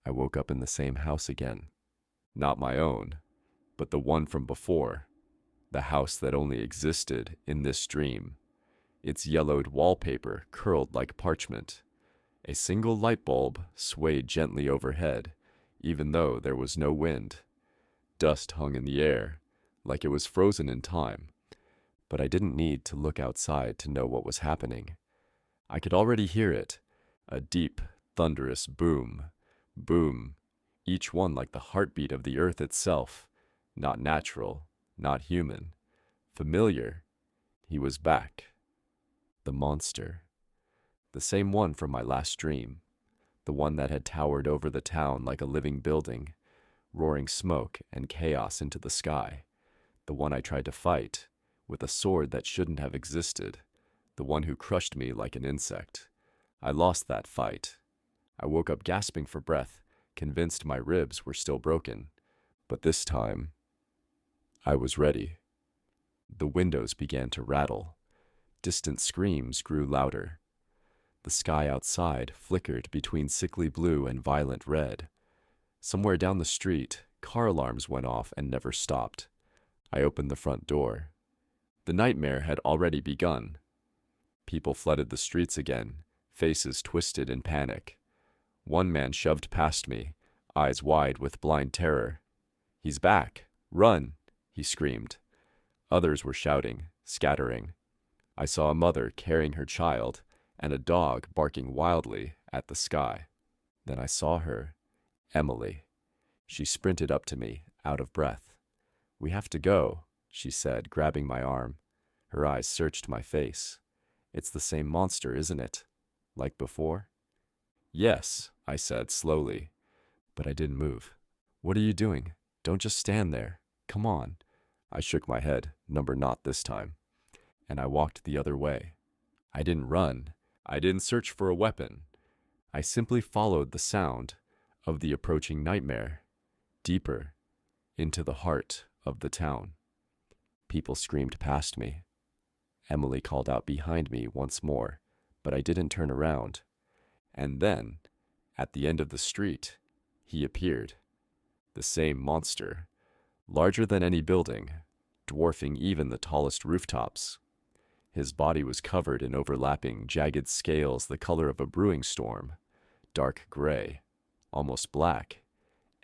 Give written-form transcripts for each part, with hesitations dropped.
I woke up in the same house again. Not my own, but the one from before. The house that only existed in this dream. Its yellowed wallpaper curled like parchment. A single light bulb swayed gently overhead, even though there was no wind. Dust hung in the air, like it was frozen in time. But I didn't need to look outside to know what was happening. I could already hear it, a deep, thunderous boom, boom, each one like the heartbeat of the earth itself, not natural, not human, familiar. He was back. The monster. The same one from my last dream, the one that had towered over the town like a living building, roaring smoke and chaos into the sky, the one I tried to fight, with a sword that shouldn't have existed, the one who crushed me like an insect. I lost that fight. I woke up gasping for breath, convinced my ribs were still broken. But this time, I was ready. The windows began to rattle. Distant screams grew louder. The sky outside flickered between sickly blue and violent red. Somewhere down the street, car alarms went off and never stopped. I opened the front door. The nightmare had already begun. People flooded the streets again, faces twisted in panic. One man shoved past me, eyes wide with blind terror. "He's back! Run!" he screamed. Others were shouting, scattering. I saw a mother carrying her child and a dog barking wildly at the sky. Then I saw her, Emily. She sprinted up to me, out of breath. "We have to go," she said, grabbing my arm. Her eyes searched my face. "It's the same monster, isn't it? Like before?" "Yes," I said slowly, but I didn't move. "What are you doing? Don't just stand there. Come on." I shook my head, number not this time, and I walked the other way. I didn't run. I didn't search for a weapon. I simply followed the sound of the approaching nightmare, deeper into the heart of the town. People screamed past me. Emily called out behind me once more, but I didn't turn around. And then, at the end of the street, he appeared. The same monster, larger than any building, dwarfing even the tallest rooftops. His body was covered in overlapping, jagged scales the color of a brewing storm, dark gray, almost black,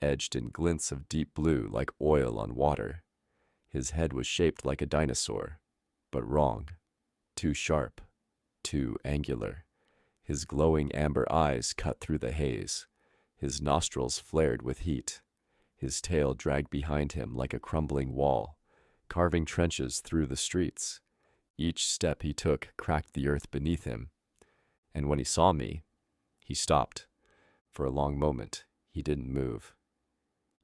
edged in glints of deep blue like oil on water. His head was shaped like a dinosaur, but wrong, too sharp, too angular. His glowing amber eyes cut through the haze. His nostrils flared with heat. His tail dragged behind him like a crumbling wall, carving trenches through the streets. Each step he took cracked the earth beneath him. And when he saw me, he stopped. For a long moment, he didn't move.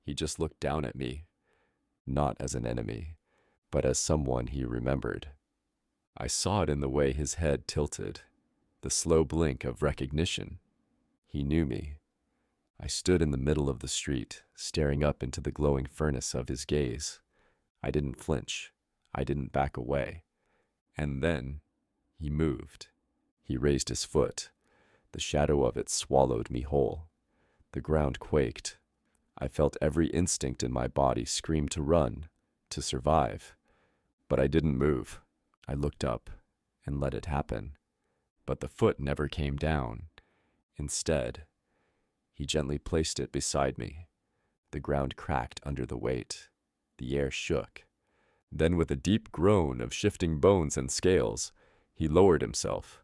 He just looked down at me, not as an enemy, but as someone he remembered. I saw it in the way his head tilted, the slow blink of recognition. He knew me. I stood in the middle of the street, staring up into the glowing furnace of his gaze. I didn't flinch. I didn't back away. And then he moved. He raised his foot. The shadow of it swallowed me whole. The ground quaked. I felt every instinct in my body scream to run, to survive. But I didn't move. I looked up and let it happen. But the foot never came down. Instead, he gently placed it beside me. The ground cracked under the weight. The air shook. Then, with a deep groan of shifting bones and scales, he lowered himself,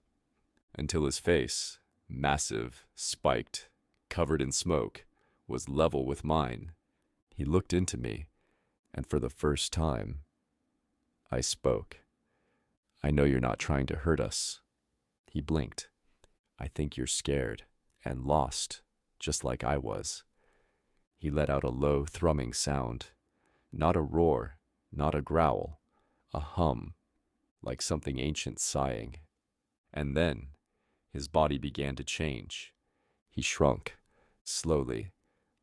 until his face, massive, spiked, covered in smoke, was level with mine. He looked into me, and for the first time, I spoke. "I know you're not trying to hurt us." He blinked. "I think you're scared and lost, just like I was." He let out a low, thrumming sound, not a roar, not a growl, a hum, like something ancient sighing. And then his body began to change. He shrunk, slowly,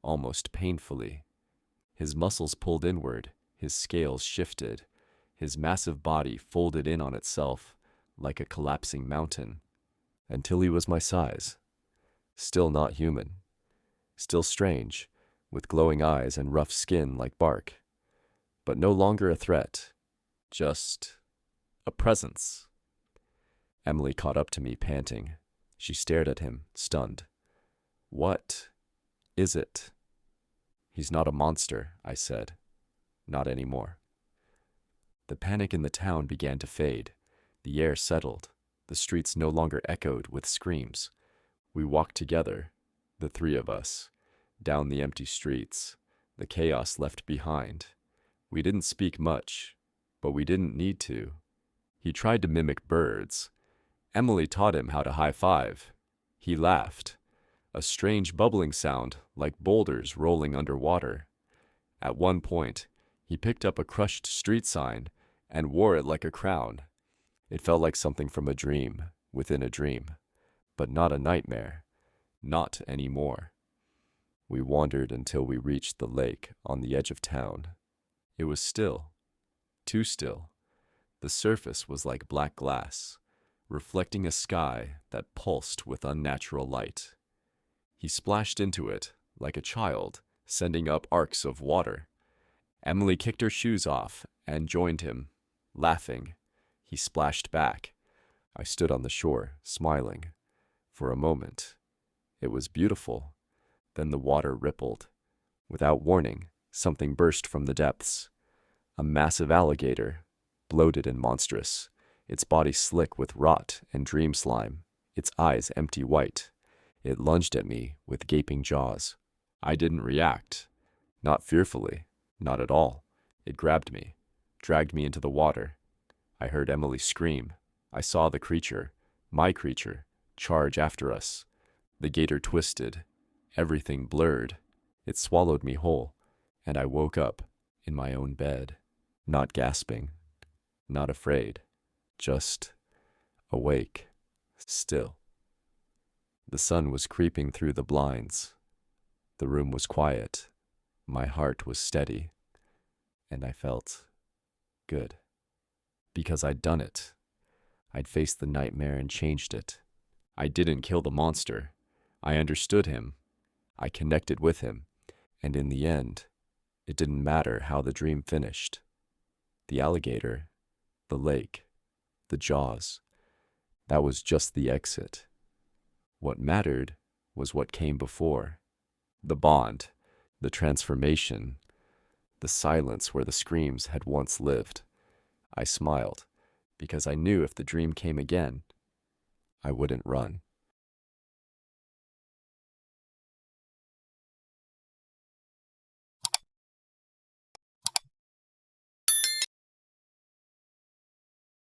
almost painfully. His muscles pulled inward, his scales shifted, his massive body folded in on itself like a collapsing mountain, until he was my size, still not human, still strange, with glowing eyes and rough skin like bark. But no longer a threat, just a presence. Emily caught up to me, panting. She stared at him, stunned. What is it? He's not a monster, I said. Not anymore. The panic in the town began to fade. The air settled. The streets no longer echoed with screams. We walked together, the three of us, down the empty streets, the chaos left behind. We didn't speak much, but we didn't need to. He tried to mimic birds. Emily taught him how to high-five. He laughed, a strange bubbling sound like boulders rolling underwater. At one point, he picked up a crushed street sign and wore it like a crown. It felt like something from a dream, within a dream, but not a nightmare, not anymore. We wandered until we reached the lake on the edge of town. It was still, too still. The surface was like black glass, reflecting a sky that pulsed with unnatural light. He splashed into it like a child, sending up arcs of water. Emily kicked her shoes off and joined him, laughing. He splashed back. I stood on the shore, smiling. For a moment, it was beautiful. Then the water rippled. Without warning, something burst from the depths. A massive alligator, bloated and monstrous, its body slick with rot and dream slime, its eyes empty white. It lunged at me with gaping jaws. I didn't react. Not fearfully, not at all. It grabbed me, dragged me into the water. I heard Emily scream. I saw the creature, my creature, charge after us. The gator twisted. Everything blurred. It swallowed me whole, and I woke up in my own bed, not gasping, not afraid, just awake, still. The sun was creeping through the blinds. The room was quiet. My heart was steady, and I felt good. Because I'd done it. I'd faced the nightmare and changed it. I didn't kill the monster. I understood him. I connected with him. And in the end, it didn't matter how the dream finished. The alligator, the lake, the jaws, that was just the exit. What mattered was what came before. The bond, the transformation, the silence where the screams had once lived. I smiled, because I knew if the dream came again, I wouldn't run.